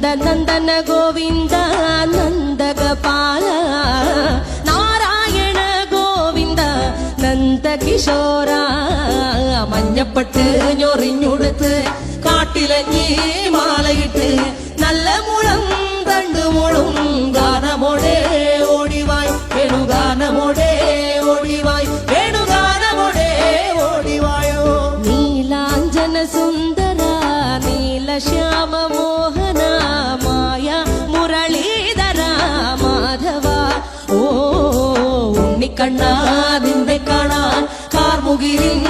നന്ദന ഗോവിന്ദ നന്ദഗപാല നാരായണ ഗോവിന്ദ നന്ദകിശോര മഞ്ഞപ്പെട്ട് ഞൊറിഞ്ഞുടുത്ത് കാട്ടിലഞ്ഞി മാലയിട്ട് നല്ല മുളം തണ്ടുമുളും ഗാനമോടെ ഓടിവായ് വേണുഗാനമോടെ ഓടിവായ് വേണുഗാനമോടെ ഓടിവായോ നീലാഞ്ജന സുന്ദര നീലശ്യാമ മോഹന മായ മുരളീധര മാധവ ഓ ഉണ്ണിക്കണ്ണ നിന്നെ കാണാൻ കാർമുകിലിൻ